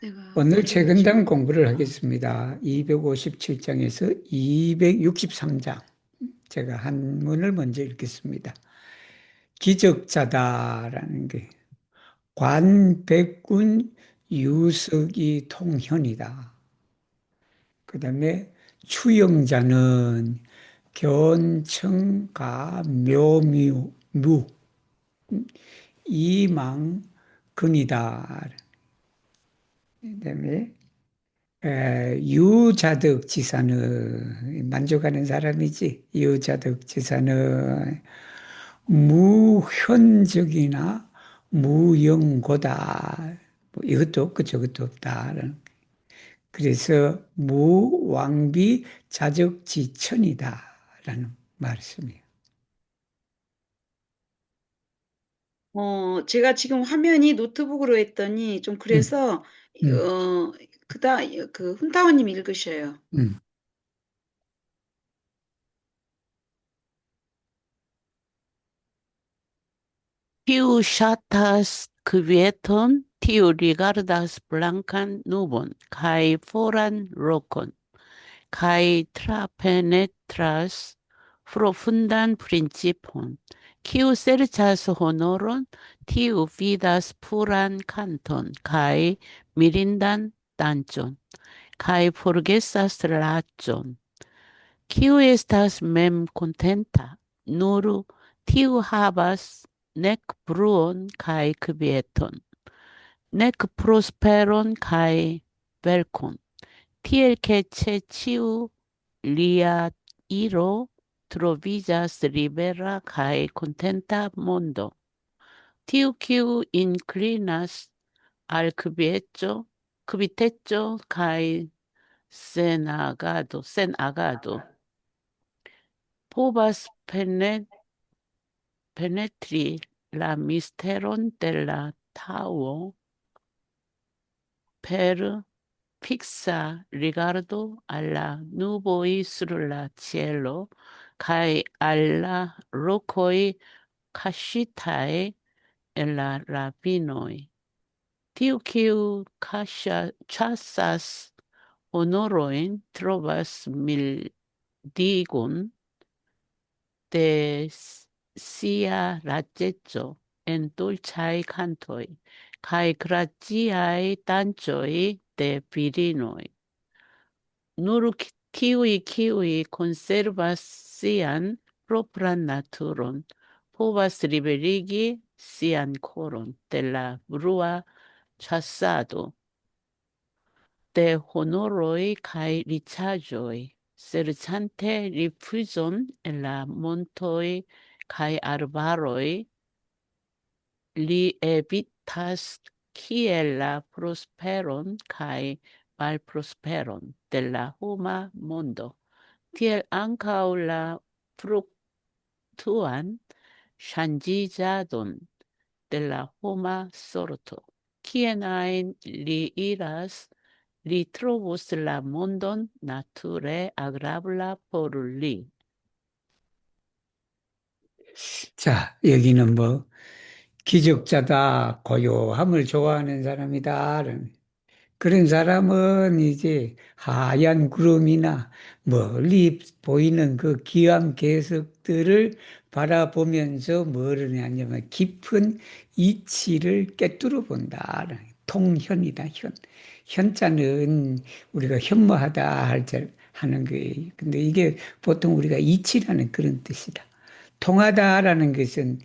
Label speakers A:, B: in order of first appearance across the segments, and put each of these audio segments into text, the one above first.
A: 내가
B: 오늘
A: 어려워진
B: 최근단
A: 거.
B: 공부를 하겠습니다. 257장에서 263장. 제가 한문을 먼저 읽겠습니다. 기적자다라는 게 관백군 유석이 통현이다. 그 다음에 추영자는 견청가 묘뮤 이망근이다. 그다음에 유자득 지사는 만족하는 사람이지. 유자득 지사는 무현적이나 무영고다. 뭐 이것도 없고 저것도 없다. 그래서 무왕비 자적지천이다라는 말씀이에요.
A: 제가 지금 화면이 노트북으로 했더니 좀
B: 음,
A: 그래서
B: 음,
A: 그다 그 훈타원님 읽으셔요.
B: 음.
C: Tiu ŝatas kvieton, tiu rigardas blankan nubon kaj foran rokon, kaj trapenetras profundan principon. Kiu serĉas honoron, tiu vidas puran kanton kaj mirindan dancon, kaj forgesas laĉon. Kiu estas mem kontenta, nur tiu havas nek bruon kaj kvieton, nek prosperon kaj velkon, tiel ke ĉe ĉiu lia iro troviĝas libera kaj kontenta mondo. Tiu, kiu inclinas al kviteco kaj sen agado, povas penetri la misteron de la Tao per fixa rigardo alla nuboi sur la cielo cae alla rocoi cascitae en la ravinoi. Tiu kiu chasas honoroin trovas mildigun de sia larĝeco en dolĉaj kantoj kaj graciaj dancoj de virinoj. Nur kiuj konservas sian propran naturon, povas liberigi sian koron de la brua ĉasado de honoroj kaj riĉaĵoj, serĉante rifuzon en la montoj kaj arbaroj, li evitas kiel la prosperon kaj malprosperon de la homa mondo, tiel ankaŭ la fluktuan ŝanĝiĝadon de la homa sorto. Kien ajn li iras, li trovos la mondon nature agrabla por li.
B: 자, 여기는 뭐 기적자다, 고요함을 좋아하는 사람이다. 그런 사람은 이제 하얀 구름이나 멀리 보이는 그 기암 개석들을 바라보면서 뭐를 하냐면 깊은 이치를 꿰뚫어 본다. 통현이다, 현. 현자는 우리가 현모하다 하는 거예요. 근데 이게 보통 우리가 이치라는 그런 뜻이다. 통하다라는 것은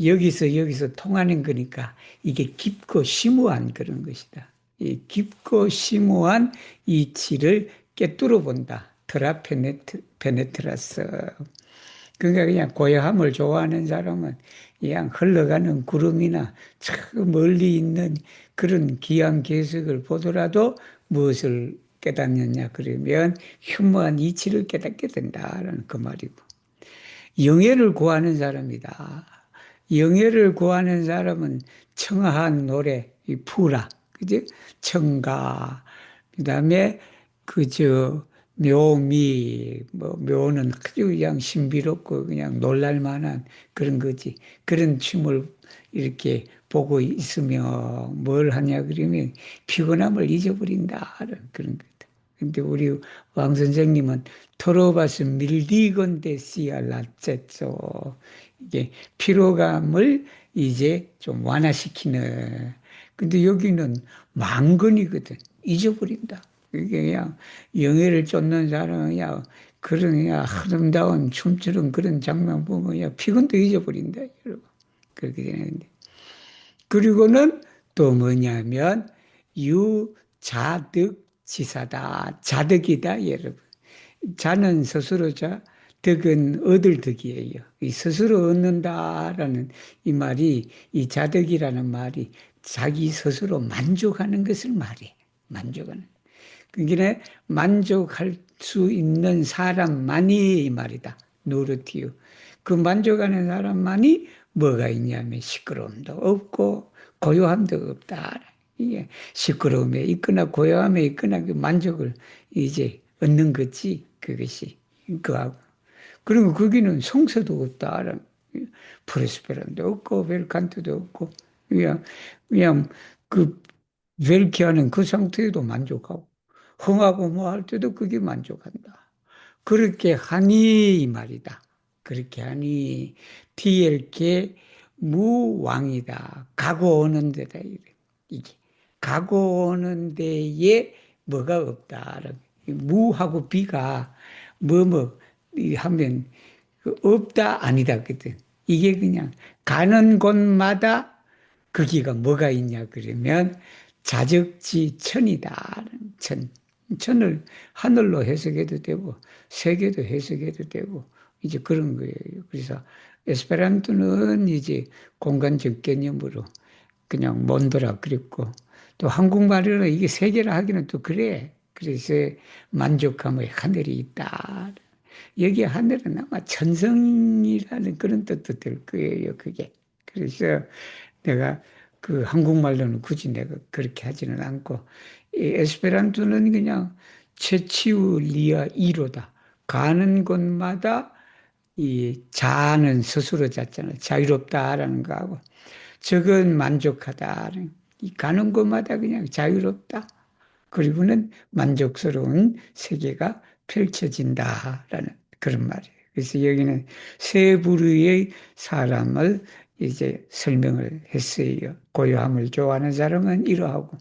B: 여기서 통하는 거니까 이게 깊고 심오한 그런 것이다. 이 깊고 심오한 이치를 꿰뚫어 본다. 페네트라스. 그러니까 그냥 고요함을 좋아하는 사람은 그냥 흘러가는 구름이나 저 멀리 있는 그런 기암괴석을 보더라도 무엇을 깨닫느냐 그러면 현무한 이치를 깨닫게 된다라는 그 말이고. 영예를 구하는 사람이다. 영예를 구하는 사람은 청아한 노래, 이 푸라, 그지? 청가, 그 다음에 묘미, 뭐, 묘는 아주 그냥 신비롭고 그냥 놀랄만한 그런 거지. 그런 춤을 이렇게 보고 있으며 뭘 하냐 그러면 피곤함을 잊어버린다. 그런 거다. 근데 우리 왕 선생님은 토로바스 밀디건데 씨알라째죠. 이게 피로감을 이제 좀 완화시키는. 근데 여기는 망건이거든. 잊어버린다. 이게 그냥 영예를 쫓는 사람은 야 그런 그냥 아름다운 춤추는 그런 장면 보면 야 피곤도 잊어버린다. 여러분. 그렇게 되는데. 그리고는 또 뭐냐면 유자득지사다. 자득이다, 여러분. 자는 스스로 자, 득은 얻을 득이에요. 이 스스로 얻는다라는 이 말이, 이 자득이라는 말이 자기 스스로 만족하는 것을 말해. 만족하는. 그게 만족할 수 있는 사람만이 이 말이다. 노르티유. 그 만족하는 사람만이 뭐가 있냐면 시끄러움도 없고 고요함도 없다. 이게 시끄러움에 있거나 고요함에 있거나 그 만족을 이제 얻는 거지. 그것이 그하고. 그리고 거기는 성서도 없다. 프레스페란도 없고 벨칸트도 없고 그냥 그 벨키아는 그 상태에도 만족하고 흥하고 뭐 할 때도 그게 만족한다. 그렇게 하니 이 말이다. 그렇게 하니 TLK 무왕이다. 가고 오는 데다 이래. 이게 가고 오는 데에 뭐가 없다. 무하고 비가 뭐뭐 하면 그 없다 아니다 거든. 이게 그냥 가는 곳마다 거기가 뭐가 있냐 그러면 자적지천이다. 천. 천을 하늘로 해석해도 되고 세계도 해석해도 되고 이제 그런 거예요. 그래서 에스페란토는 이제 공간적 개념으로 그냥 몬드라 그랬고 또 한국말로는 이게 세계라 하기는 또 그래. 그래서 만족함의 하늘이 있다. 여기 하늘은 아마 천성이라는 그런 뜻도 될 거예요. 그게. 그래서 내가 그 한국말로는 굳이 내가 그렇게 하지는 않고 이 에스페란토는 그냥 채치우 리아 이로다. 가는 곳마다 이 자는 스스로 잤잖아. 자유롭다라는 거하고 적은 만족하다. 이 가는 곳마다 그냥 자유롭다. 그리고는 만족스러운 세계가 펼쳐진다라는 그런 말이에요. 그래서 여기는 세 부류의 사람을 이제 설명을 했어요. 고요함을 좋아하는 사람은 이러하고,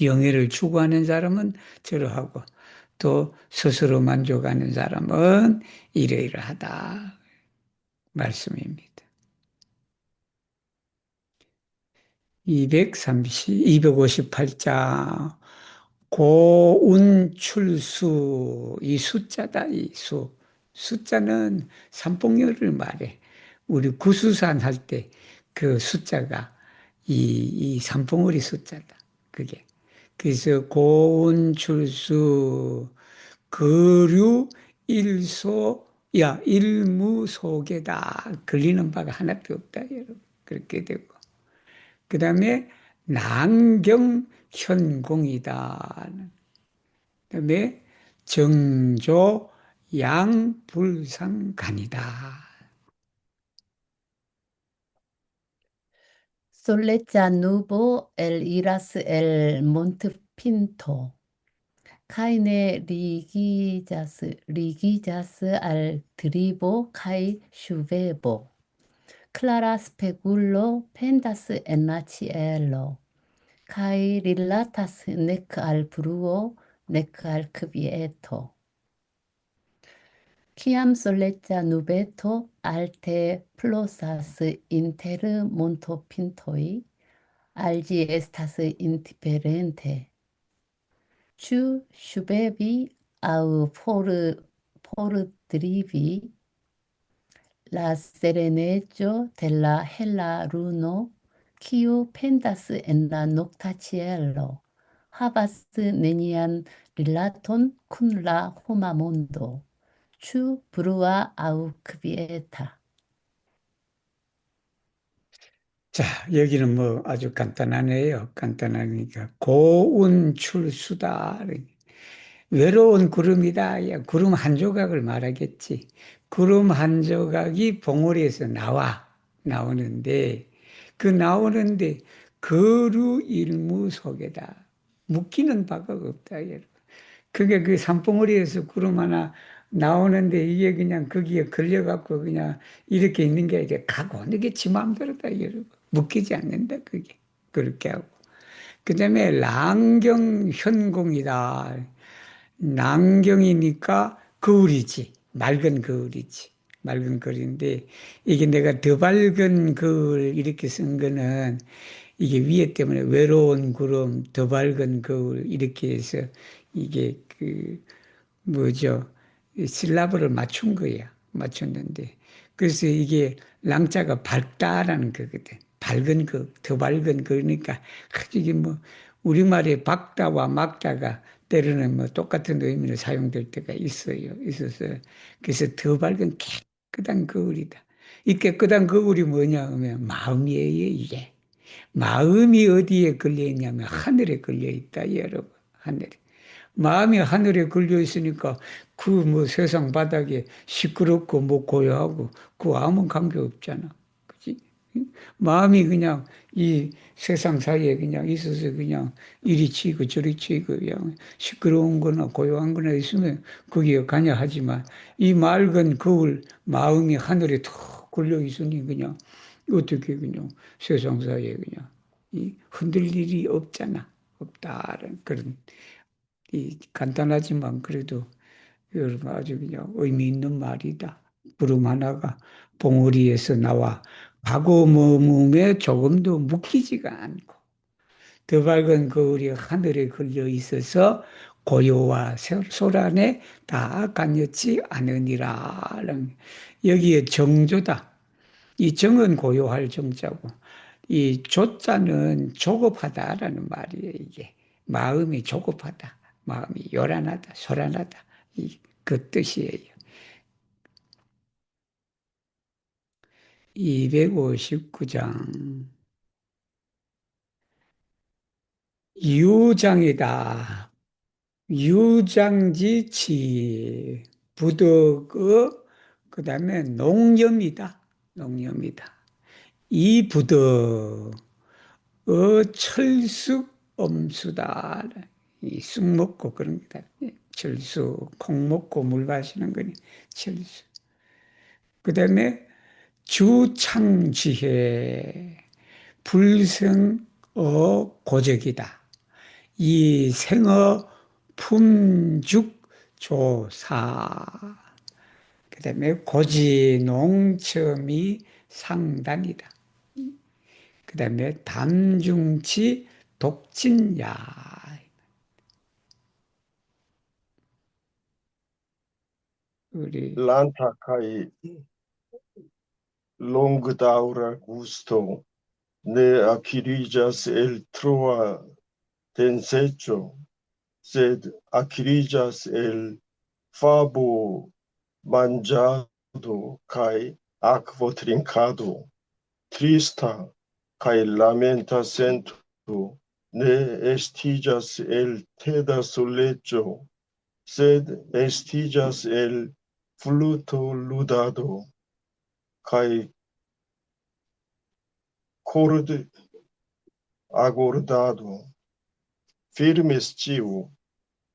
B: 영예를 추구하는 사람은 저러하고, 또 스스로 만족하는 사람은 이러이러하다. 말씀입니다. 258장. 고운출수, 이 숫자다, 이 수. 숫자는 삼복열을 말해. 우리 구수산 할 때 그 숫자가 이 삼봉우리 숫자다. 그게. 그래서 고운출수, 거류 일소, 야, 일무소개다. 걸리는 바가 하나도 없다, 여러분. 그렇게 되고. 그 다음에 난경현공이다. 그 다음에 정조 양불상간이다.
C: Solecha nubo el iras el monte pinto. Caine rigillas al tribo cae lluvebo. Clara spegulo pendas en la cielo. Cae rilatas nec al bruo, nec al quieto. Ciam solecha nubeto alte plosas inter monto pintoi, algi estas indiferente. Ĉu ŝubebi aŭ fordrivi la sereneĝo de la hela luno, kiu pendas en la nokta ĉielo, havas nenian rilaton kun la homa mondo. Ĉu brua aŭ kvieta?
B: 자, 여기는 뭐 아주 간단하네요. 간단하니까. 고운출수다. 외로운 구름이다. 야, 구름 한 조각을 말하겠지. 구름 한 조각이 봉우리에서 나오는데, 그 나오는데 거루 일무 속에다 묶이는 바가 없다. 여러분. 그게 그 산봉우리에서 구름 하나 나오는데 이게 그냥 거기에 걸려갖고 그냥 이렇게 있는 게 아니라 가고 이게 지 마음대로다. 여러분. 묶이지 않는다. 그게. 그렇게 하고. 그 다음에 랑경현공이다. 난경이니까 거울이지. 맑은 거울이지. 맑은 거울인데 이게 내가 더 밝은 거울 이렇게 쓴 거는 이게 위에 때문에 외로운 구름, 더 밝은 거울 이렇게 해서 이게 그 뭐죠? 이 실라브를 맞춘 거야. 맞췄는데 그래서 이게 랑자가 밝다라는 거거든. 밝은 거, 더 밝은 거니까 이게 뭐 우리말에 밝다와 막다가 때로는 뭐 똑같은 의미로 사용될 때가 있어요. 있어서 그래서 더 밝은 깨끗한 거울이다. 이 깨끗한 거울이 뭐냐 하면 마음이에요, 이게. 마음이 어디에 걸려 있냐면 하늘에 걸려 있다, 여러분. 하늘에. 마음이 하늘에 걸려 있으니까 그 뭐 세상 바닥에 시끄럽고 뭐 고요하고 그 아무 관계 없잖아. 그지? 응? 마음이 그냥 이 세상 사이에 그냥 있어서 그냥 이리 치이고 저리 치이고 그냥 시끄러운 거나 고요한 거나 있으면 거기에 가냐 하지만 이 맑은 거울 마음이 하늘에 턱 걸려 있으니 그냥 어떻게 그냥 세상 사이에 그냥 이 흔들 일이 없잖아. 없다는 그런 이 간단하지만 그래도 여러분 아주 그냥 의미 있는 말이다. 구름 하나가 봉우리에서 나와 과거 머금에 조금도 묶이지가 않고 더 밝은 거울이 하늘에 걸려 있어서 고요와 소란에 다 간였지 않으니라. 여기에 정조다. 이 정은 고요할 정자고 이 조자는 조급하다라는 말이에요, 이게. 마음이 조급하다. 마음이 요란하다, 소란하다. 그 뜻이에요. 259장. 유장이다. 유장지치. 부덕의, 그 다음에 농염이다. 농염이다. 이 부덕. 철쑥 엄수다. 이 쑥 먹고 그런 거다. 철수, 콩 먹고 물 마시는 거니 철수. 그 다음에 주창지혜, 불성어 고적이다. 이 생어 품죽조사. 그 다음에 고지농첨이 상단이다. 그 다음에 담중치 독진야. 우리
D: Lanta kai longdaura gusto, ne acrigas el troa densecho, sed acrigas el fabo mangiado kai aquo trincado, trista kai lamenta sento, ne estigas el teda solecho, sed estigas el fluto ludado, kai cord agordado, firmes ciu,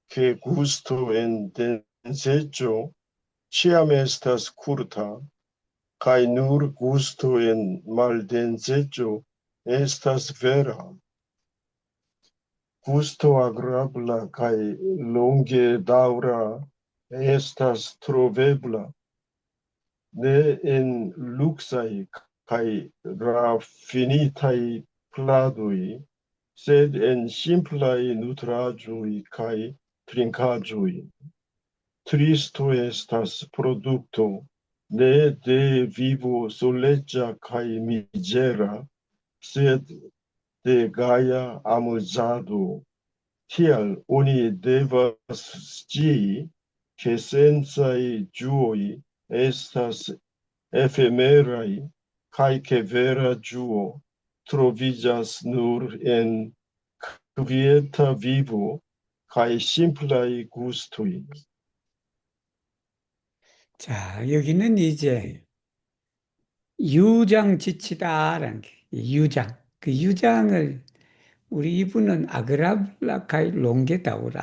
D: que gusto en densecho ciam estas curta, kai nur gusto en maldensecho estas vera. Gusto agrabla kai longe daura estas trovebla, ne en luxai kai raffinitai pladui, sed en simplai nutragiui kai trincagiui. Tristo estas producto ne de vivo soleggia kai migera, sed de gaia amuzado. Tial oni devas scii che senzae giui estas ephemerai, kai che vera giuo trovigas nur en quieta vivo kai simplai gustui.
B: 자, 여기는 이제 유장지치다라는 게 이 유장. 그 유장을 우리 이분은 아그라블라카이 롱게다우라.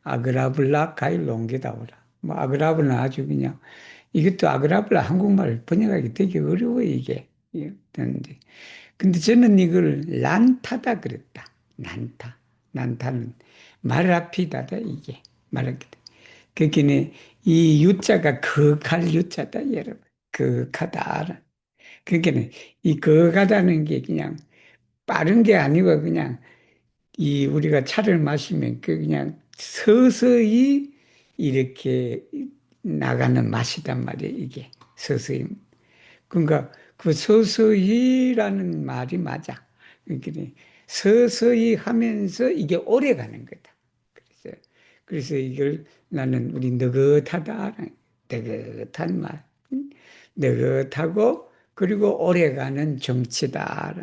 B: 아그라블라카이 롱게다우라. 뭐 아그라블은 아주 그냥 이것도 아그라블라 한국말 번역하기 되게 어려워 이게. 그런데 근데 저는 이걸 란타다 그랬다. 난타. 난타는 말라피다다 이게. 말라피다. 그러니까 이 유자가 거할 유자다 여러분. 거하다. 그러니까 이 거하다는 게 그냥 빠른 게 아니고 그냥 이 우리가 차를 마시면 그 그냥 서서히 이렇게 나가는 맛이단 말이에요, 이게. 서서히. 그러니까 그 서서히라는 말이 맞아. 그러니까 서서히 하면서 이게 오래 가는 거다. 그래서 이걸 나는 우리 느긋하다, 느긋한 말, 느긋하고 그리고 오래가는 정치다.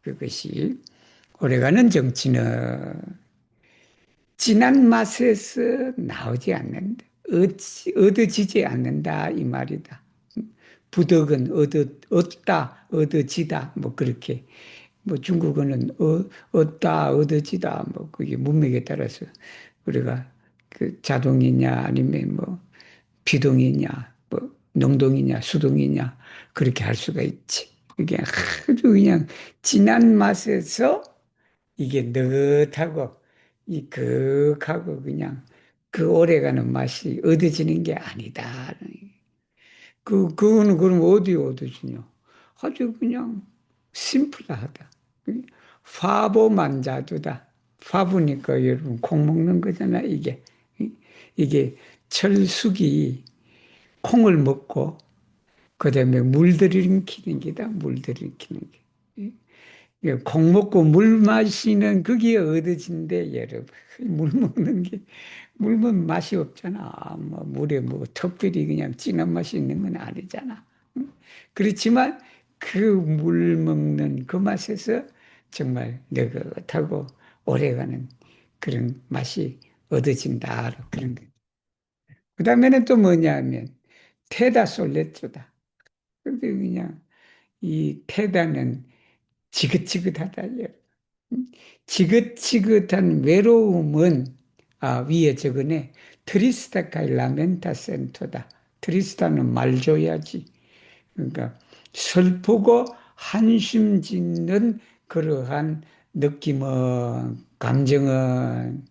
B: 그것이 오래가는 정치는 진한 맛에서 나오지 않는다. 얻어지지 않는다 이 말이다. 부덕은 얻다, 얻어지다 뭐 그렇게 뭐 중국어는 얻다, 얻어지다 뭐 그게 문맥에 따라서 우리가 그 자동이냐 아니면 뭐 비동이냐 뭐 능동이냐 수동이냐 그렇게 할 수가 있지. 이게 아주 그냥 진한 맛에서 이게 느긋하고 이 극하고 그냥 그 오래가는 맛이 얻어지는 게 아니다. 그거는 그럼 어디 얻어지냐? 아주 그냥 심플하다. 화보만자두다. 화보니까 여러분 콩 먹는 거잖아, 이게. 이게 철숙이 콩을 먹고 그다음에 물 들이키는 게다, 물 들이키는 게. 콩 먹고 물 마시는 그게 얻어진대, 여러분. 물 먹는 게, 물 먹으면 맛이 없잖아. 뭐, 물에 뭐, 특별히 그냥 진한 맛이 있는 건 아니잖아. 그렇지만 그 물 먹는 그 맛에서 정말 느긋하고 오래가는 그런 맛이 얻어진다. 그런 거. 그 다음에는 또 뭐냐면, 테다 솔레트다. 근데 그냥 이 테다는 지긋지긋하다. 지긋지긋한 외로움은 위에 적으네. 트리스타카이 라멘타 센터다. 트리스타는 말 줘야지. 그러니까 슬프고 한심 짓는 그러한 느낌은 감정은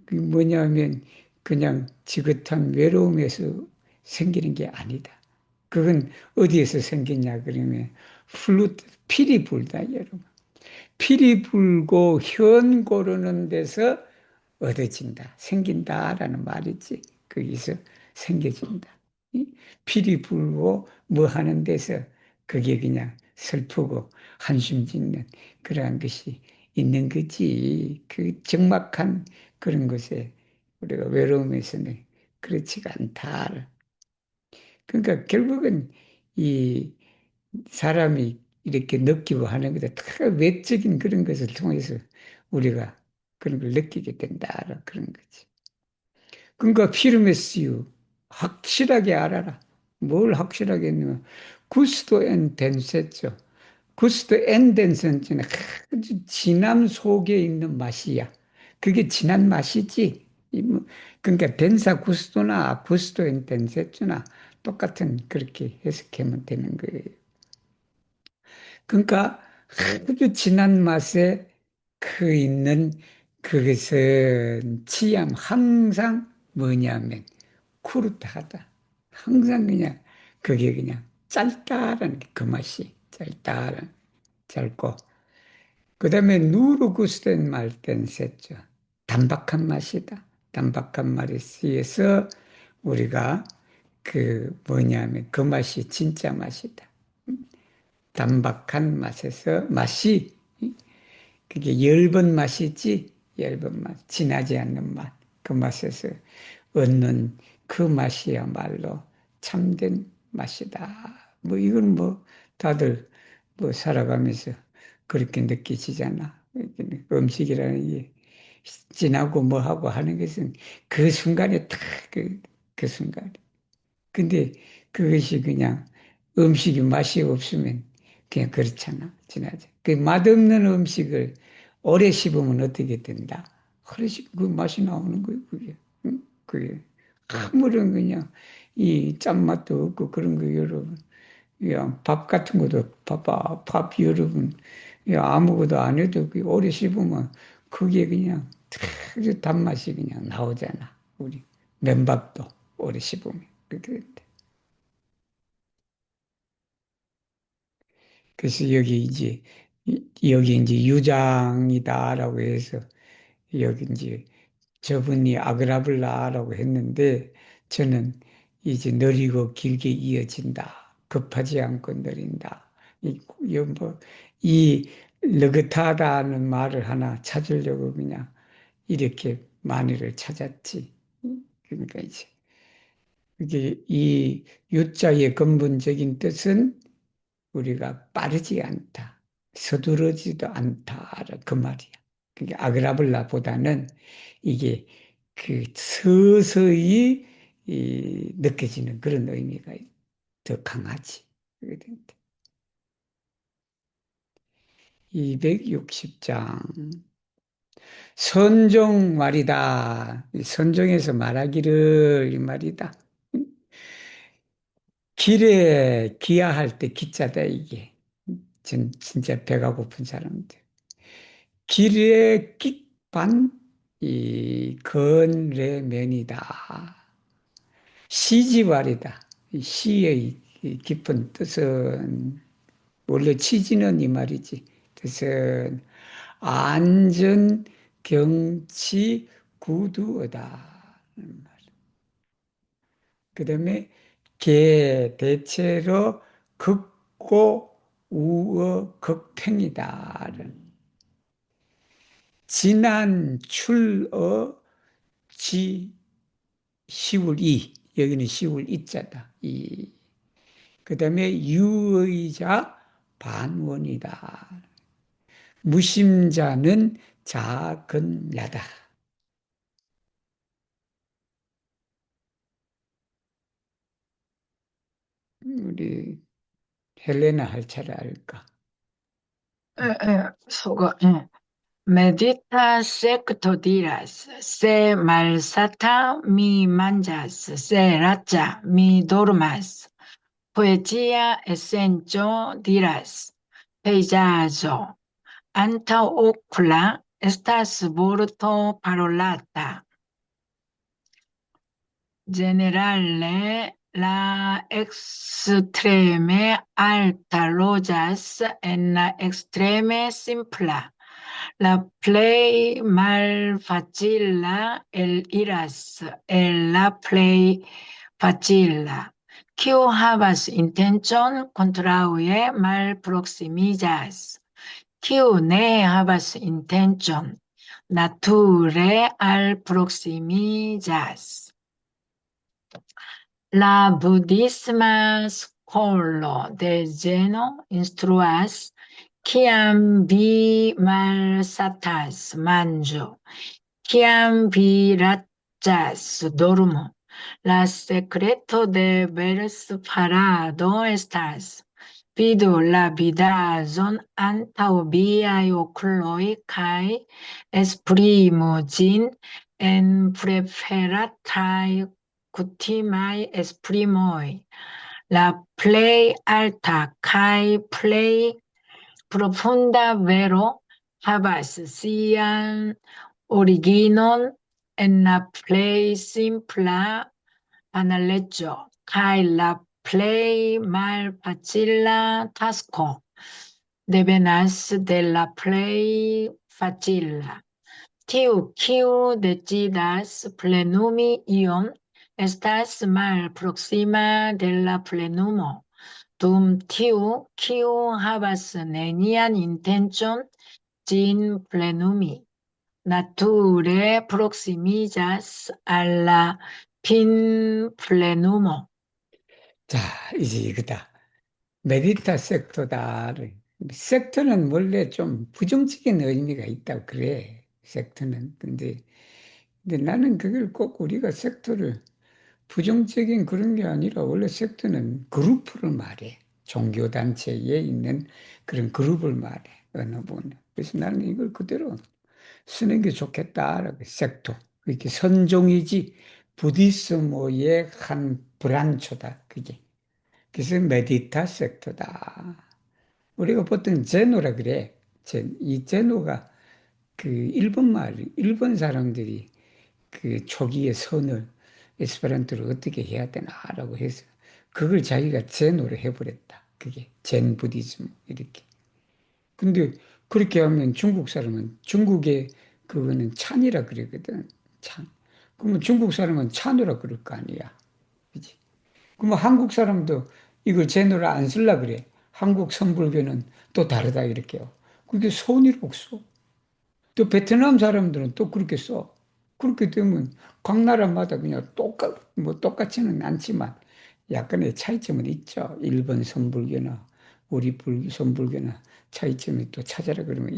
B: 그 뭐냐면 그냥 지긋한 외로움에서 생기는 게 아니다. 그건 어디에서 생기냐 그러면 플루트 필이 불다 여러분. 필이 불고 현 고르는 데서 얻어진다, 생긴다라는 말이지. 거기서 생겨진다. 필이 불고 뭐 하는 데서 그게 그냥 슬프고 한숨 짓는 그러한 것이 있는 거지. 그 적막한 그런 것에 우리가 외로움에서는 그렇지가 않다. 그러니까 결국은 이 사람이 이렇게 느끼고 하는 것도 다 외적인 그런 것을 통해서 우리가 그런 걸 느끼게 된다. 그런 거지. 그러니까 피르메시우 확실하게 알아라. 뭘 확실하게 했냐면 구스도 엔 덴세죠. 구스도 엔 덴센지는 아주 진함 속에 있는 맛이야. 그게 진한 맛이지. 그러니까 덴사 구스도나 구스도 엔 덴세조나 똑같은 그렇게 해석하면 되는 거예요. 그러니까 아주 진한 맛에 그 있는 그것은 치ям 항상 뭐냐면 쿠르타하다. 항상 그냥 그게 그냥 짧다라는 게 그 맛이 짧다라는 짧고 그 다음에 누르구스된 말땐 셌죠. 단박한 맛이다. 단박한 말에 쓰여서 우리가 그 뭐냐면 그 맛이 진짜 맛이다. 단박한 맛에서 맛이 그게 엷은 맛이지 엷은 맛 진하지 않는 맛 그 맛에서 얻는 그 맛이야말로 참된 맛이다. 뭐 이건 뭐 다들 뭐 살아가면서 그렇게 느끼시잖아. 음식이라는 게 진하고 뭐하고 하는 것은 그 순간에 딱 그 순간에. 근데 그것이 그냥 음식이 맛이 없으면 그냥 그렇잖아. 지나자. 그 맛없는 음식을 오래 씹으면 어떻게 된다? 그 맛이 나오는 거예요, 그게. 응? 그게. 아무런 그냥 이 짠맛도 없고 그런 거 여러분. 야, 밥 같은 것도 밥 여러분. 야, 아무것도 안 해도 그 오래 씹으면 그게 그냥 아주 단맛이 그냥 나오잖아. 우리 맨밥도 오래 씹으면. 그렇게 된다. 그래서 여기 이제 유장이다라고 해서 여기 이제 저분이 아그라블라라고 했는데 저는 이제 느리고 길게 이어진다. 급하지 않고 느린다. 이 느긋하다는 말을 하나 찾으려고 그냥 이렇게 만의를 찾았지. 그러니까 이제 이게 이 유자의 근본적인 뜻은 우리가 빠르지 않다, 서두르지도 않다, 그 말이야. 그게 아그라블라보다는 이게 그 서서히 느껴지는 그런 의미가 더 강하지. 260장. 선종 말이다. 선종에서 말하기를 이 말이다. 길에 기아할 때 기자다 이게. 진짜 배가 고픈 사람들. 길에 깊반 이 건래면이다. 시지왈이다. 이 시의 이 깊은 뜻은 원래 치지는 이 말이지. 뜻은 안전 경치 구두어다. 그 다음에 개 대체로 극고 우어 극팽이다. 지난 출어 지 시울 이 여기는 시울 이자다. 그다음에 유의자 반원이다. 무심자는 작은 야다. 우리 헬레나 할 줄 알까?
E: Medita secto diras, se malsata mi manjas, se racha mi dormas. Poesia essencio diras, peisaggio, anta ocula estas vorto parolata. Generale la extreme alta loĝas en la extreme simpla. La plej malfacila eliras el la plej facila. Kiu havas intencon kontraŭe malproksimiĝas. Kiu ne havas intencon nature alproksimiĝas. La budhisma skolo de Zeno instruas kiam vi malsatas manĝo, kiam vi laĉas dormo. La sekreto de versfarado estas vidu la vidaĵon antaŭ viaj okuloj kaj esprimu ĝin en preferataj kutimaj esprimoj. La plej alta kaj plej profunda vero havas sian originon en la plej simpla banaleco, kaj la plej malfacila tasko devenas de la plej facila. Tiu, kiu decidas plenumi ion, estas malproksima de la plenumo, dum tiu, kiu havas nenian intencon ĝin plenumi, nature proksimiĝas al la 핀plenumo.
B: 자, 이제 이거다. 메디타 섹터다. 섹터는 원래 좀 부정적인 의미가 있다고 그래. 섹터는. 근데 나는 그걸 꼭 우리가 섹터를 부정적인 그런 게 아니라 원래 섹터는 그룹을 말해. 종교단체에 있는 그런 그룹을 말해, 어느 분. 그래서 나는 이걸 그대로 쓰는 게 좋겠다라고, 섹터. 이렇게 선종이지, 부디스모의 한 브란초다, 그게. 그래서 메디타 섹터다. 우리가 보통 제노라 그래. 이 제노가 그 일본 사람들이 그 초기의 선을 에스페란토를 어떻게 해야 되나라고 해서 그걸 자기가 제노로 해버렸다. 그게 젠 부디즘 이렇게. 근데 그렇게 하면 중국 사람은 중국의 그거는 찬이라 그러거든. 찬. 그러면 중국 사람은 찬우라 그럴 거 아니야. 그지? 그러면 한국 사람도 이걸 제노를 안 쓸라 그래. 한국 선불교는 또 다르다 이렇게요. 그게 손이라고 써. 또 베트남 사람들은 또 그렇게 써. 그렇게 되면 각 나라마다 그냥 뭐 똑같지는 않지만 약간의 차이점은 있죠. 일본 선불교나 우리 선불교나 차이점이 또 찾아라 그러면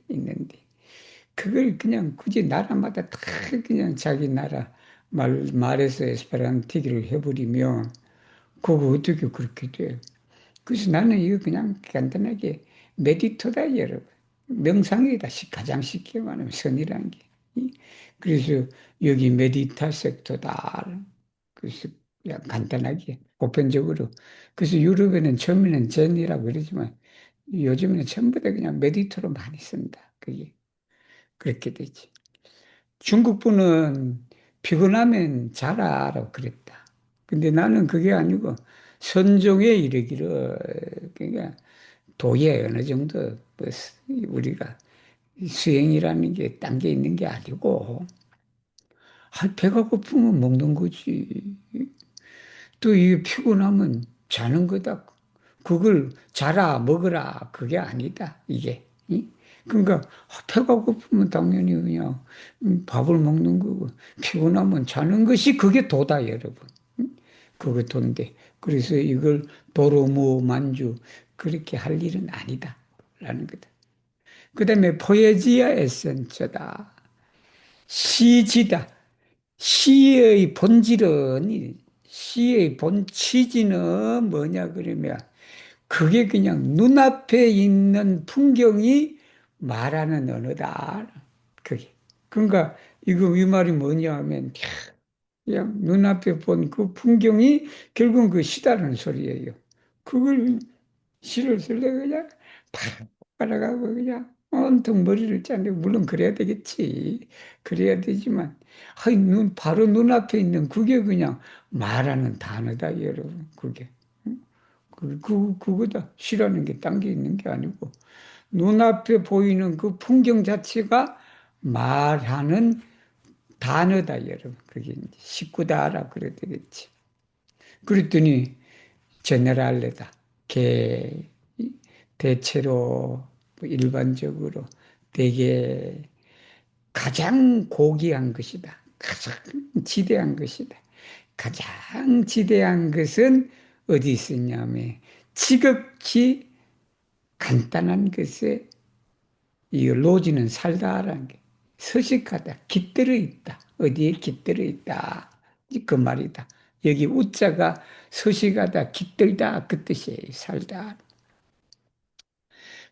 B: 있는데. 그걸 그냥 굳이 나라마다 다 그냥 자기 나라 말에서 에스페란티기를 해버리면 그거 어떻게 그렇게 돼요? 그래서 나는 이거 그냥 간단하게 메디터다, 여러분. 명상이다. 가장 쉽게 말하면 선이라는 게. 그래서 여기 메디타 섹터다. 그래서 그냥 간단하게 보편적으로. 그래서 유럽에는 처음에는 젠이라고 그러지만 요즘에는 전부 다 그냥 메디터로 많이 쓴다. 그게 그렇게 되지. 중국 분은 피곤하면 자라라고 그랬다. 근데 나는 그게 아니고 선종에 이르기를, 그러니까 도에 어느 정도 뭐 우리가 수행이라는 게 딴 게 있는 게 아니고, 배가 고프면 먹는 거지. 또 이게 피곤하면 자는 거다. 그걸 자라 먹으라 그게 아니다. 이게. 이? 그러니까 배가 고프면 당연히 그냥 밥을 먹는 거고, 피곤하면 자는 것이 그게 도다, 여러분. 그거 돈데. 그래서 이걸 도로 뭐 만주 그렇게 할 일은 아니다 라는 거다. 그 다음에 포에지아 에센처다. 시지다. 시의 본질은, 시의 본 취지는 뭐냐 그러면 그게 그냥 눈앞에 있는 풍경이 말하는 언어다. 그게. 그러니까 이 말이 뭐냐 하면 그냥 눈앞에 본 그 풍경이 결국은 그 시다는 소리예요. 그걸 시를 쓰려고 그냥 팍 빨아가고 그냥 온통 머리를 짜는데, 물론 그래야 되겠지. 그래야 되지만, 바로 눈앞에 있는 그게 그냥 말하는 단어다, 여러분. 그게. 응? 그거다. 시라는 게 딴 게 있는 게 아니고, 눈앞에 보이는 그 풍경 자체가 말하는 단어다, 여러분. 그게 이제 식구다라 그래야 되겠지. 그랬더니, 제네랄레다. 대체로 일반적으로 되게 가장 고귀한 것이다. 가장 지대한 것이다. 가장 지대한 것은 어디 있었냐면 지극히 간단한 것에 이 로지는 살다라는 게 서식하다, 깃들어 있다. 어디에 깃들어 있다. 그 말이다. 여기 우자가 서식하다, 깃들다 그 뜻이에요. 살다.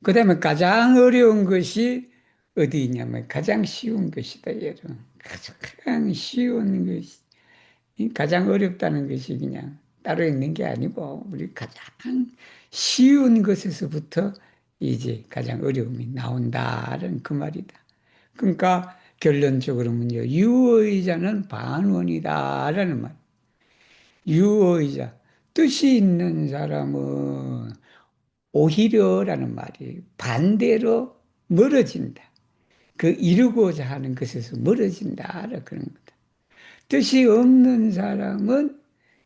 B: 그 다음에 가장 어려운 것이 어디 있냐면 가장 쉬운 것이다. 여러분. 가장 쉬운 것이. 가장 어렵다는 것이 그냥 따로 있는 게 아니고 우리 가장 쉬운 것에서부터 이제 가장 어려움이 나온다는 그 말이다. 그러니까 결론적으로는요. 유의자는 반원이다라는 말. 유의자. 뜻이 있는 사람은 오히려라는 말이 반대로 멀어진다. 그 이루고자 하는 것에서 멀어진다. 그런 거다. 뜻이 없는 사람은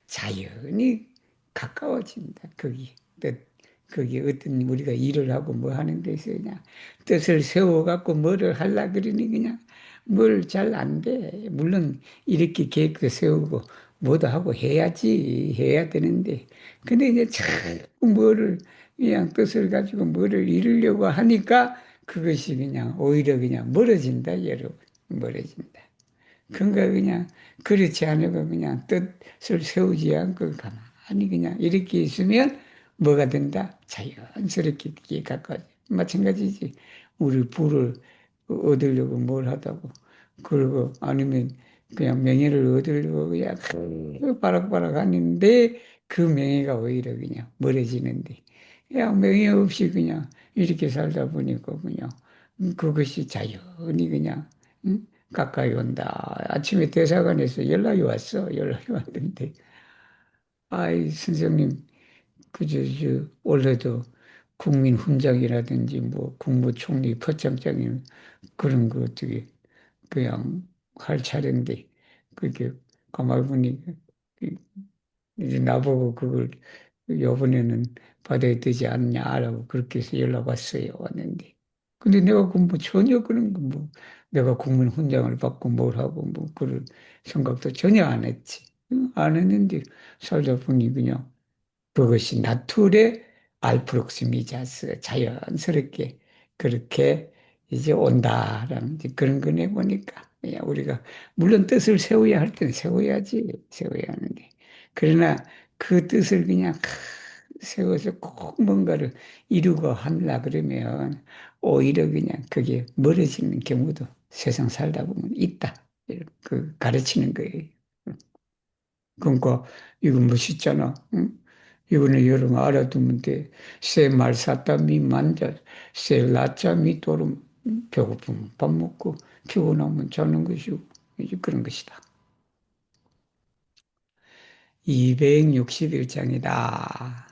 B: 자연히 가까워진다. 거기 어떤 우리가 일을 하고 뭐 하는 데서 그냥 뜻을 세워갖고 뭐를 하려 그러니 그냥 뭘 잘 안 돼. 물론 이렇게 계획도 세우고 뭐도 하고 해야 되는데. 근데 이제 자꾸 뭐를 그냥 뜻을 가지고 뭐를 이루려고 하니까 그것이 그냥 오히려 그냥 멀어진다, 여러분. 멀어진다. 그러니까 그냥 그렇지 않으면 그냥 뜻을 세우지 않고 가만히 그냥 이렇게 있으면 뭐가 된다? 자연스럽게 그게 가까워져. 마찬가지지. 우리 부를 얻으려고 뭘 하다고. 그리고 아니면 그냥 명예를 얻으려고 그냥 바락바락 하는데 그 명예가 오히려 그냥 멀어지는데. 그냥 명예 없이 그냥 이렇게 살다 보니까 그냥 그것이 자연히 그냥 응? 가까이 온다. 아침에 대사관에서 연락이 왔어. 연락이 왔는데, 아이, 선생님, 원래도 국민훈장이라든지 뭐 국무총리 포청장이 그런 거 어떻게 그냥 할 차례인데, 그렇게 가만히 보니, 이제 나보고 그걸 요번에는 받아야 되지 않냐라고 그렇게 해서 연락 왔어요. 왔는데. 근데 내가 그 뭐 전혀 그런 거 뭐 내가 국민 훈장을 받고 뭘 하고 뭐 그럴 생각도 전혀 안 했지. 응, 안 했는데 살다 보니 그냥 그것이 나툴의 알프록시미자스 자연스럽게 그렇게 이제 온다라는 이제 그런 거네 보니까 그냥 우리가 물론 뜻을 세워야 할 때는 세워야지 세워야 하는데 그러나 그 뜻을 그냥 세워서 꼭 뭔가를 이루고 하려 그러면 오히려 그냥 그게 멀어지는 경우도 세상 살다 보면 있다. 그 가르치는 거예요. 그러니까 이건 멋있잖아. 응? 이거는 여러분 알아두면 돼. 새 말 샀다 미 만자, 새 낳자 미 도름. 배고프면 밥 먹고 피곤하면 자는 것이고 이제 그런 것이다. 261장이다.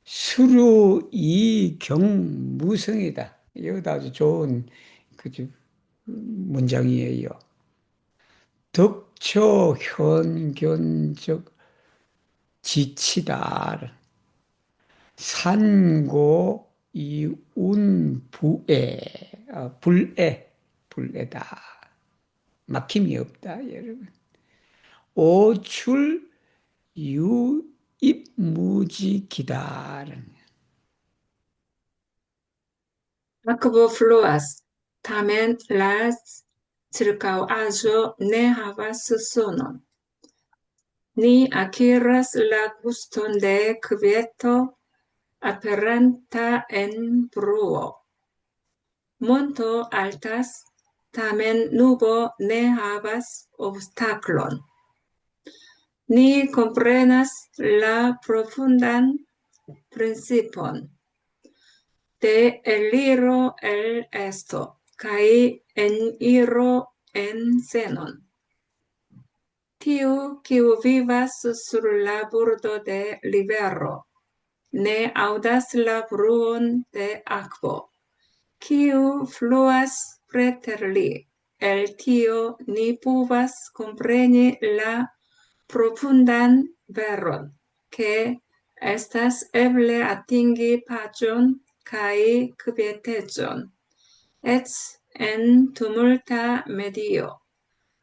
B: 수루 이경무성이다. 이것도 아주 좋은 문장이에요. 덕초 현견적 지치다. 산고 이운부에 불에다 막힘이 없다 여러분. 오출 유입무지기다.
F: Akvo fluas, tamen las circauaĵo ne havas sonon. Ni akiras la guston de kvieto aperanta en bruo. Monto altas, tamen nubo ne havas obstaklon. Ni komprenas la profundan principon de eliro el esto, kai eniro en senon. Tiu, kiu vivas sur la bordo de rivero, ne audas la bruon de akvo, kiu fluas preter li. El tio ni povas kompreni la profundan veron, ke estas eble atingi paĉon kaj kvietecon, eĉ en tumulta medio.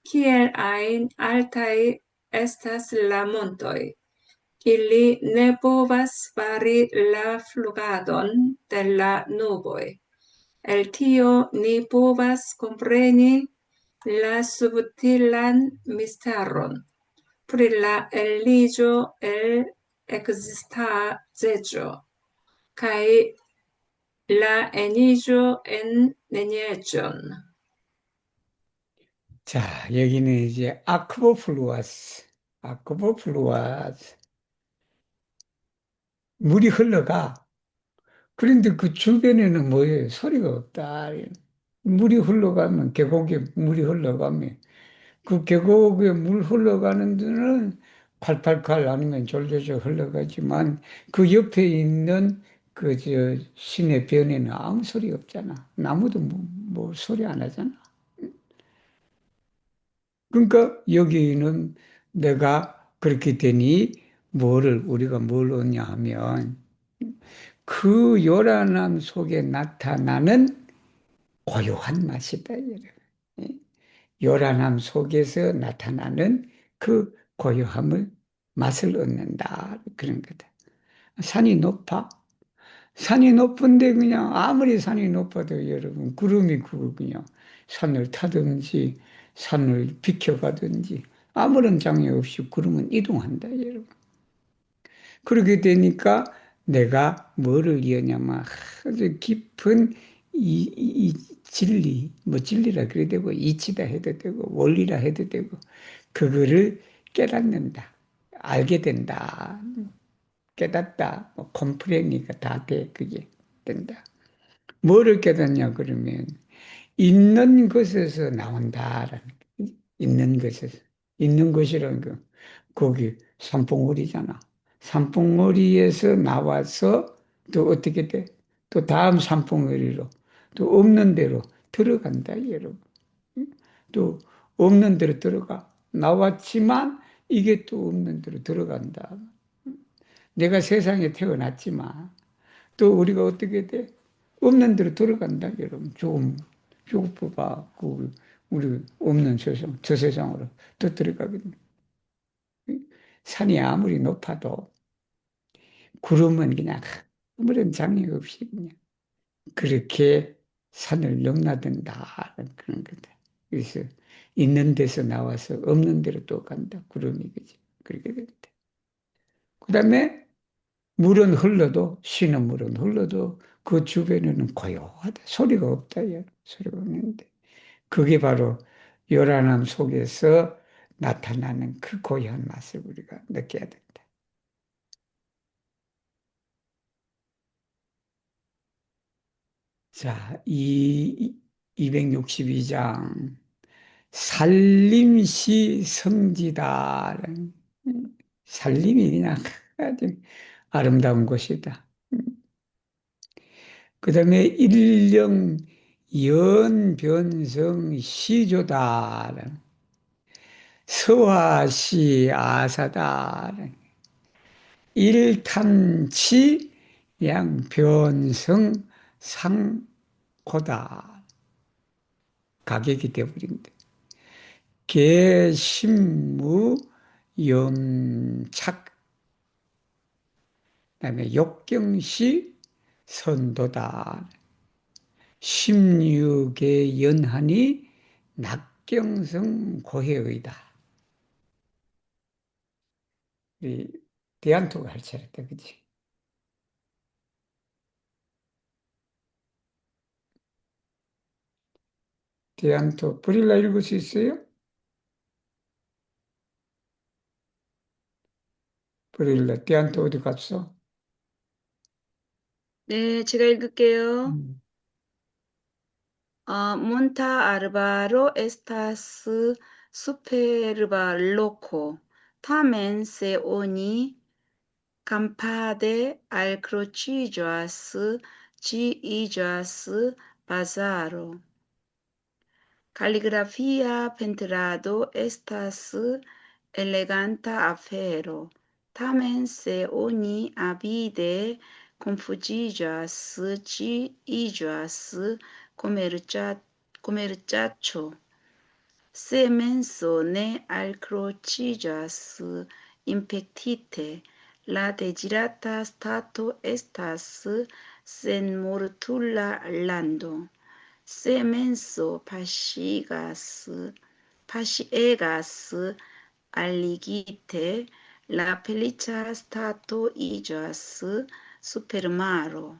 F: Kiel ajn altaj estas la montoj, ili ne povas fari la flugadon de la nuboj. El tio ni povas kompreni la subtilan misteron pri la eliĝo el ekzistaĵo kaj la eniĝo en neniecon.
B: 자, 여기는 이제 아크보플루아스, 물이 흘러가. 그런데 그 주변에는 뭐예요? 소리가 없다. 물이 흘러가면, 계곡에 물이 흘러가면, 그 계곡에 물 흘러가는 데는 콸콸콸 아니면 졸졸졸 흘러가지만, 그 옆에 있는 시내 변에는 아무 소리 없잖아. 나무도 뭐 소리 안 하잖아. 그러니까 여기는 내가 그렇게 되니 우리가 뭘 얻냐 하면 그 요란함 속에 나타나는 고요한 맛이다. 여러분. 요란함 속에서 나타나는 그 고요함을 맛을 얻는다. 그런 거다. 산이 높아. 산이 높은데 그냥 아무리 산이 높아도 여러분 구름이 그냥 산을 타든지 산을 비켜가든지 아무런 장애 없이 구름은 이동한다 여러분. 그렇게 되니까 내가 뭐를 이어냐면 아주 깊은 이 진리, 뭐 진리라 그래야 되고 이치다 해도 되고 원리라 해도 되고 그거를 깨닫는다. 알게 된다. 깨닫다. 뭐 컴프레니까 다 돼. 그게 된다. 뭐를 깨닫냐 그러면 있는 것에서 나온다라는 거예요. 있는 것에서. 있는 것이라는 거. 거기 산봉우리잖아. 산봉우리에서 나와서 또 어떻게 돼? 또 다음 산봉우리로 또 없는 데로 들어간다, 여러분. 또 없는 데로 들어가. 나왔지만 이게 또 없는 데로 들어간다. 내가 세상에 태어났지만 또 우리가 어떻게 돼? 없는 데로 들어간다, 여러분. 조금 봐봐. 우리 없는 세상, 저 세상으로 또 들어가거든. 산이 아무리 높아도 구름은 그냥 아무런 장애 없이 그냥 그렇게 산을 넘나든다. 그런 거다. 그래서 있는 데서 나와서 없는 데로 또 간다. 구름이 그지. 그렇게 된다. 그 다음에 물은 흘러도, 쉬는 물은 흘러도 그 주변에는 고요하다. 소리가 없다. 야. 소리가 없는데. 그게 바로 요란함 속에서 나타나는 그 고요한 맛을 우리가 느껴야 된다. 자, 262장. 살림시 성지다. 살림이 그냥 아주 아름다운 곳이다. 그 다음에 일령 연변성 시조다. 서화시 아사다. 일탐치 양변성 상고다. 가격이 되어버린다. 개신무 염착 그다음에 욕경시 선도다. 16의 연한이 낙경성 고해의다. 우리 대안토가 할 차례다, 그지? 대안토, 브릴라 읽을 수 있어요? 브릴라, 대안토 어디 갔어?
A: 네, 제가 읽을게요.
B: 음.
A: Monta Álvaro estas superba loco. Tamen se oni campade al crocillas giillas bazaro. Caligrafia pentrado estas eleganta afero. Tamen se oni avide confugigas giillas comerciacho. Se menso ne alcrocillas impectite, la desiderata stato estas senmortula lando. Se menso pasiegas alligite, la felicia stato igas supermaro.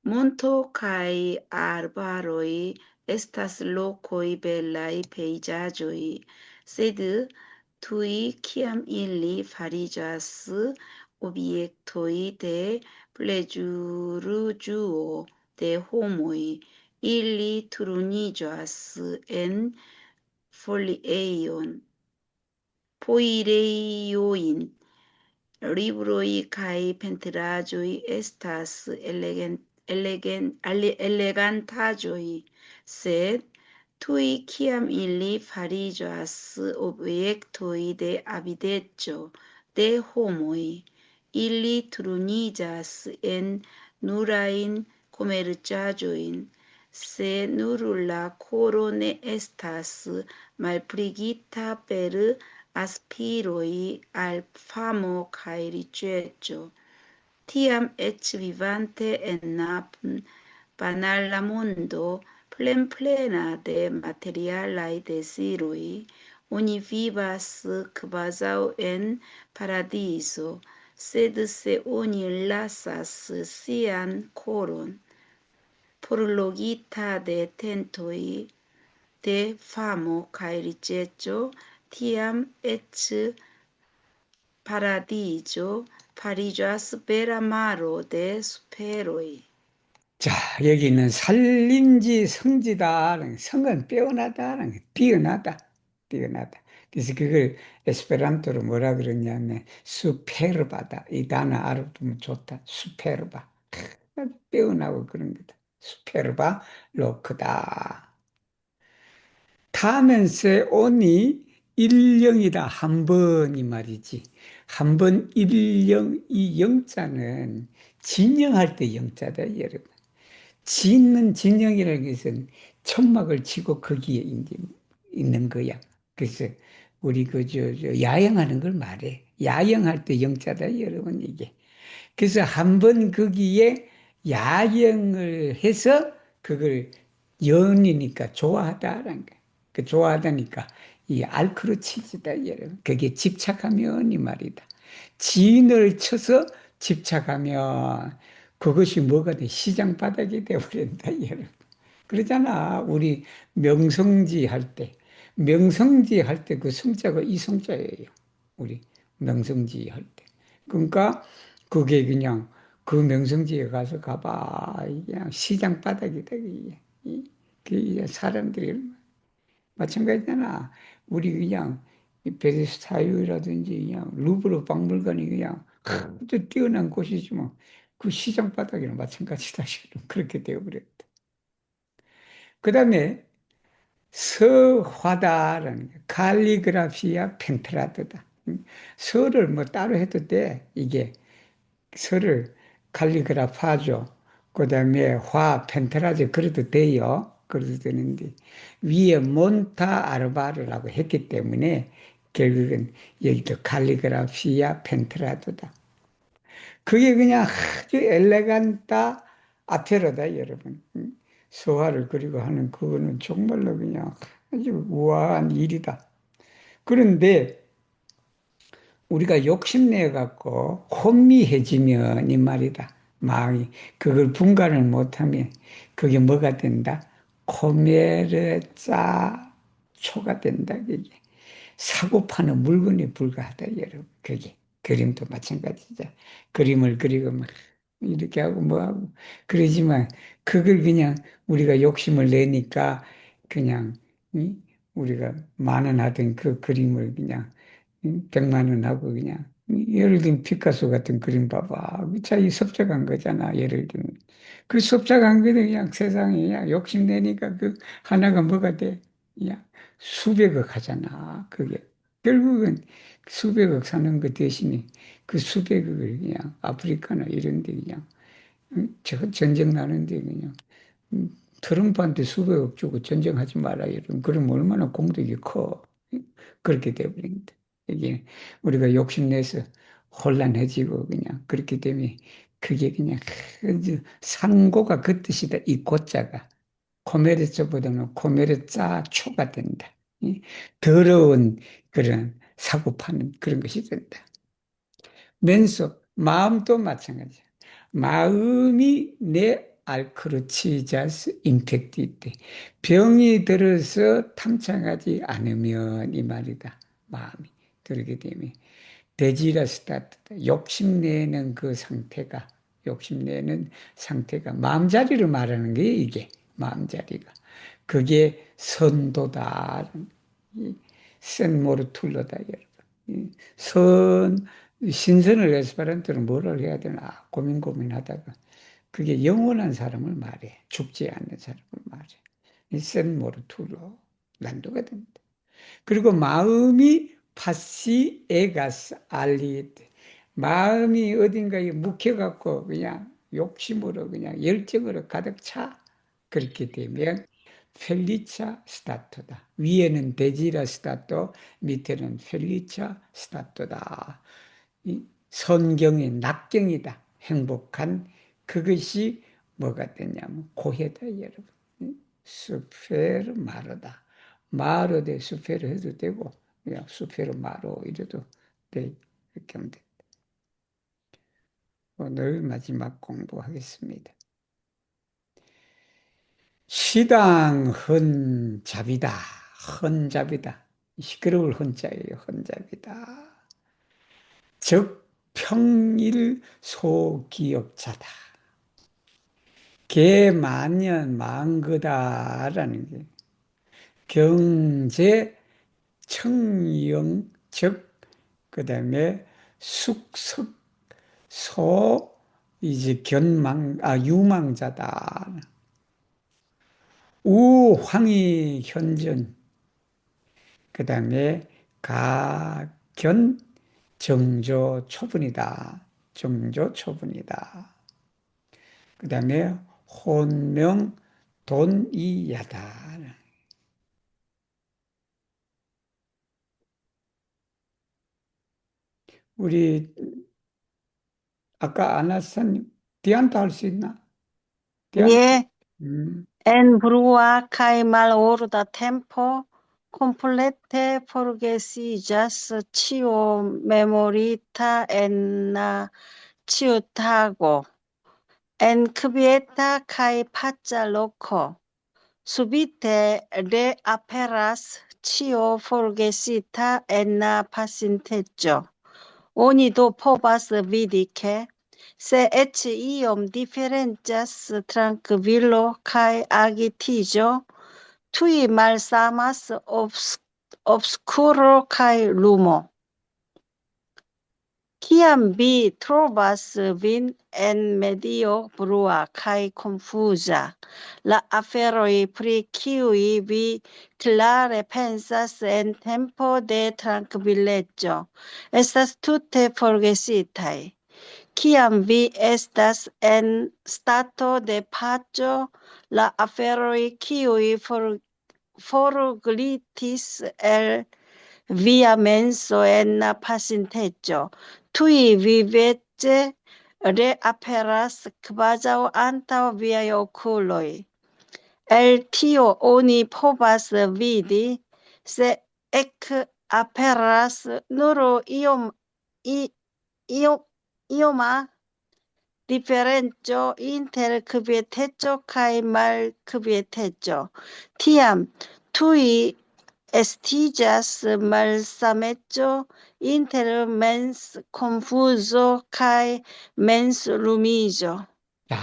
A: Monto kai arbaroi estas lokoi belai peizaĝoj, sed tuj kiam ili fariĝas objektoj de plezuruĝuo de homoj, ili turniĝas en foirejojn. Libroj kaj pentraĵoj estas elegantaĵoj, sed tuj kiam ili fariĝas objektoj de avideco de homoj, ili turniĝas en nulajn komercaĵojn, se nur la koro ne estas malpligita per aspiroj al famo kaj riĉeco. Tiam eĉ vivante en la banala mondo, plenplena de materialaj deziroj, Oni vivas kvazaŭ en paradizo, sed se oni lasas sian koron forlogita de tentoj de famo kaj riĉeco, tiam eĉ paradizo fariĝas bela maro de 수페로이.
B: 자, 여기는 살림지 성지다. 성은 빼어나다. 뛰어나다. 뛰어나다. 그래서 그걸 에스페란토로 뭐라 그러냐면 수페르바다. 이 단어 알아두면 좋다. 수페르바. 빼어나고 그런 거다. 수페르바 로크다. 타면서 오니 일령이다. 한 번이 말이지. 한 번 일령, 이 영자는 진영할 때 영자다, 여러분. 짓는 진영이라는 것은 천막을 치고 거기에 이제 있는 거야. 그래서 우리 야영하는 걸 말해. 야영할 때 영자다, 여러분, 이게. 그래서 한번 거기에 야영을 해서 그걸 연이니까 좋아하다라는 거야. 그 좋아하다니까 이 알크로치즈다, 여러분. 그게 집착하면 이 말이다. 진을 쳐서 집착하면 그것이 뭐가 돼? 시장 바닥이 되어버린다, 여러분. 그러잖아. 우리 명성지 할 때. 명성지 할 때 그 성자가 이 성자예요. 우리 명성지 할 때. 그러니까 그게 그냥 그 명성지에 가서 가봐. 그냥 시장 바닥이다, 그게. 그 사람들이 마찬가지잖아. 우리 그냥 베르사유라든지 그냥 루브르 박물관이 그냥 아주 뛰어난 곳이지만 그 시장 바닥이랑 마찬가지다. 지금 그렇게 되어버렸다. 그 다음에 서화다라는 게 칼리그라피아 펜트라드다. 서를 뭐 따로 해도 돼. 이게 서를 칼리그라파죠. 그 다음에 펜트라즈 그래도 돼요. 그래도 되는데 위에 몬타 아르바르라고 했기 때문에 결국은 여기도 칼리그라피아 펜트라드다. 그게 그냥 아주 엘레간타 아페로다, 여러분. 서화를 그리고 하는 그거는 정말로 그냥 아주 우아한 일이다. 그런데 우리가 욕심내 갖고 혼미해지면 이 말이다. 마음이 그걸 분간을 못하면 그게 뭐가 된다? 코메르짜 초가 된다. 그게 사고 파는 물건에 불과하다, 여러분. 그게 그림도 마찬가지죠. 그림을 그리고 막 이렇게 하고 뭐 하고 그러지만 그걸 그냥 우리가 욕심을 내니까 그냥 우리가 만 원 하던 그 그림을 그냥 100만 원 하고 그냥 예를 들면 피카소 같은 그림 봐봐. 그 자기 섭작한 거잖아. 예를 들면 그 섭작한 거는 그냥 세상에 그냥 욕심내니까 그 하나가 뭐가 돼? 그냥 수백억 하잖아. 그게 결국은 수백억 사는 것 대신에 그 수백억을 그냥 아프리카나 이런 데 그냥 전쟁 나는데 그냥 트럼프한테 수백억 주고 전쟁하지 마라 이런 그럼 얼마나 공덕이 커. 그렇게 돼버린다. 이게 우리가 욕심내서 혼란해지고 그냥 그렇게 되면 그게 그냥 아주 상고가 그 뜻이다. 이 고자가 코메르츠보다는 코메르짜 초가 된다. 더러운 그런 사고 파는 그런 것이 된다. 맨속 마음도 마찬가지야. 마음이 내 알크루치자스 임팩트 있대. 병이 들어서 탐창하지 않으면 이 말이다. 마음이 들게 되면 데지라 스타트다. 욕심내는 그 상태가 욕심내는 상태가 마음자리를 말하는 게 이게 마음자리가 그게 선도다. 센모르툴러다. 신선을 에스페란토는 뭐를 해야 되나 고민하다가 그게 영원한 사람을 말해. 죽지 않는 사람을 말해. 센모르툴러 난도가 된다. 그리고 마음이 파시 에가스 알리트 마음이 어딘가에 묵혀갖고 그냥 욕심으로 그냥 열정으로 가득 차. 그렇게 되면 펠리차 스타토다. 위에는 데지라 스타토, 밑에는 펠리차 스타토다. 선경의 낙경이다. 행복한 그것이 뭐가 되냐면 고해다, 여러분. 수페르 마르다. 마로 대 수페로 해도 되고, 그냥 수페로 마로 이래도 돼. 이렇게 하면 돼. 오늘 마지막 공부하겠습니다. 시당 헌잡이다. 헌잡이다. 시끄러울 헌자예요. 헌잡이다. 즉 평일 소기업자다. 개만년 망거다라는 게 경제 청영 즉 그다음에 숙석 소 이제 유망자다. 우황이 현전 그다음에 가견 정조 초분이다. 정조 초분이다. 그다음에 혼명 돈이야다. 우리 아까 아나스님 디안타 할 수 있나? 디안타.
G: 예, en brua kai mal orda tempo complete forgesijas cio memorita en ciutago en quieta kai pacha loco subite re aperas cio forgesita en pacinteggio Onido povas vidi ke se eĉ iom diferencas trankvilo kaj agitiĝo, tuj malsamas obskuro kaj lumo. Kiam vi trovas vin en medio brua kaj konfuza, la aferoj pri kiuj vi klare pensas en tempo de trankvileĝo estas tute forgesitaj. Kiam vi estas en stato de paĉo, la aferoj kiuj forglitis el via menso en pasinteggio, tuj vivece reaperas kvazaŭ antaŭ viaj okuloj. El tio oni povas vidi, se ek aperas nur ioma diferenco inter kvieteco kaj malkvieteco. Tiam tuj estiĝas malsameco inter mens-konfuzo kaj mens-lumiĝo.
B: 자,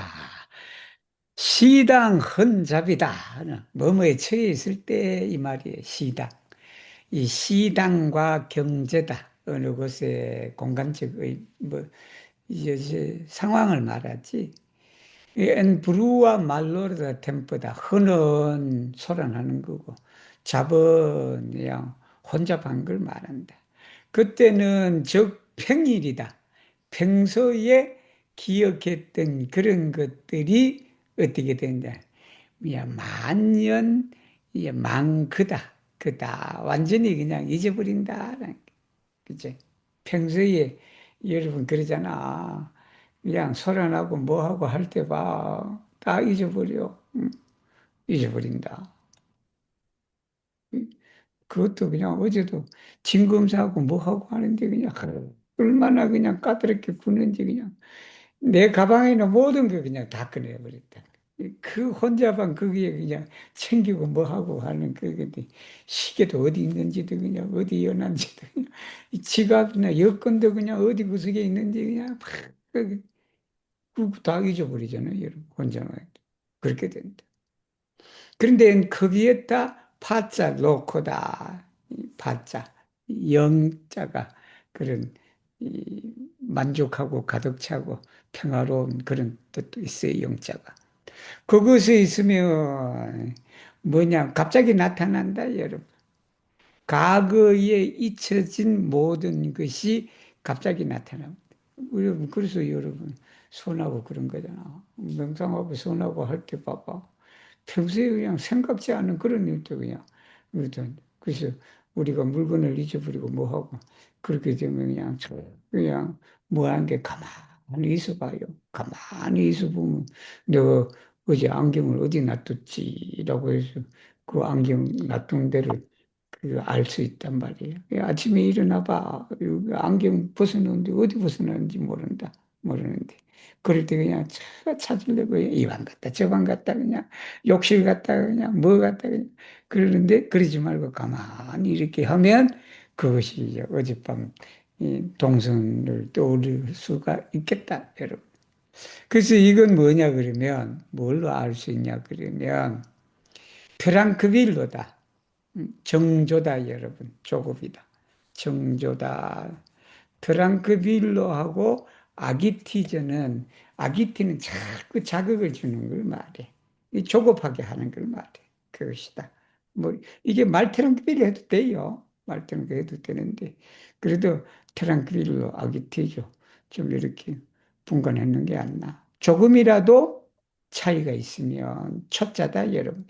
B: 시당 헌잡이다. 뭐뭐에 처해 있을 때 이 말이에요. 시당. 이 시당과 경제다. 어느 곳에 공간적 이제 상황을 말하지. 엔 브루와 말로르다 템포다. 흔은 소란하는 거고 잡은 그냥 혼잡한 걸 말한다. 그때는 평일이다. 평소에 기억했던 그런 것들이 어떻게 된다. 만년 많크다. 그다. 완전히 그냥 잊어버린다. 그치? 평소에 여러분 그러잖아. 그냥 소란하고 뭐하고 할 때 봐. 다 잊어버려. 잊어버린다. 그것도 그냥 어제도 진검사하고 뭐하고 하는데 그냥 얼마나 그냥 까다롭게 구는지 그냥 내 가방에 있는 모든 거 그냥 다 꺼내버렸다. 그 혼자만 거기에 그냥 챙기고 뭐하고 하는 그게 시계도 어디 있는지도 그냥 어디 연한지도 그냥 지갑이나 여권도 그냥 어디 구석에 있는지 그냥 다 잊어버리잖아요. 여러분 혼자만 그렇게 된다. 그런데 거기에다 파자 놓고다. 파자 영자가 그런 만족하고 가득 차고 평화로운 그런 뜻도 있어요. 영자가. 그것에 있으면 뭐냐 갑자기 나타난다 여러분. 과거에 잊혀진 모든 것이 갑자기 나타납니다. 여러분 그래서 여러분 손하고 그런 거잖아. 명상하고 손하고 할 때 봐봐. 평소에 그냥 생각지 않은 그런 일도 그냥 그래서 우리가 물건을 잊어버리고 뭐하고 그렇게 되면 그냥 뭐한 게 가만히 있어봐요. 가만히 있어보면 내가 어제 안경을 어디 놔뒀지라고 해서 그 안경 놔둔 데를 알 수 있단 말이에요. 아침에 일어나 봐. 안경 벗어놓는데 어디 벗어놨는지 모르는데. 그럴 때 그냥 찾으려고 이 방 갔다 저 방 갔다 그냥 욕실 갔다 그냥 뭐 갔다 그냥 그러는데 그러지 말고 가만히 이렇게 하면 그것이 이제 어젯밤 이 동선을 떠올릴 수가 있겠다, 여러분. 그래서 이건 뭐냐 그러면 뭘로 알 수 있냐 그러면 트랑크빌로다. 정조다, 여러분. 조급이다. 정조다. 트랑크빌로하고 아기티저는, 아기티는 자꾸 자극을 주는 걸 말해. 이 조급하게 하는 걸 말해. 그것이다. 뭐, 이게 말 트랑크빌로 해도 돼요. 말 트랑크빌로 해도 되는데. 그래도 트랑크빌로, 아기티저 좀 이렇게 분간했는 게 안 나. 조금이라도 차이가 있으면 초자다, 여러분.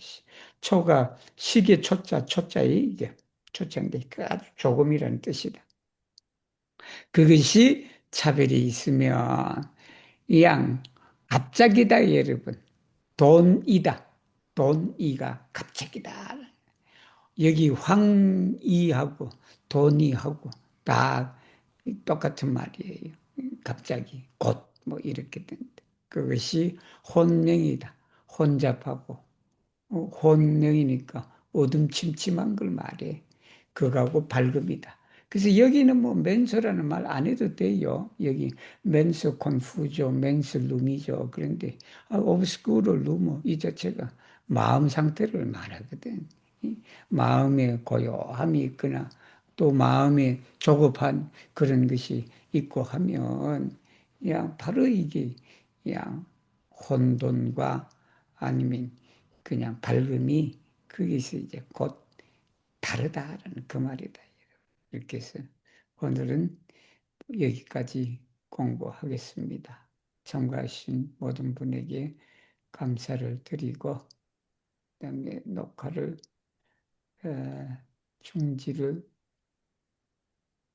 B: 초가 시계 초자에 이게 초자인데 그 아주 조금이라는 뜻이다. 그것이 차별이 있으면 이양 갑자기다, 여러분. 돈이다. 돈이가 갑자기다. 여기 황이하고 돈이하고 다 똑같은 말이에요. 갑자기 곧 뭐 이렇게 된다. 그것이 혼명이다. 혼잡하고 혼명이니까 어둠침침한 걸 말해. 그거하고 밝음이다. 그래서 여기는 뭐 멘소라는 말 안 해도 돼요. 여기 멘소 콘푸조, 멘소 룸이죠. 그런데 오브스쿠로 루모 이 자체가 마음 상태를 말하거든. 마음에 고요함이 있거나 또 마음에 조급한 그런 것이 있고 하면 그냥 바로 이게 그냥 혼돈과 아니면 그냥 밝음이 거기서 이제 곧 다르다라는 그 말이다. 이렇게 해서 오늘은 여기까지 공부하겠습니다. 참가하신 모든 분에게 감사를 드리고 그다음에 녹화를 중지를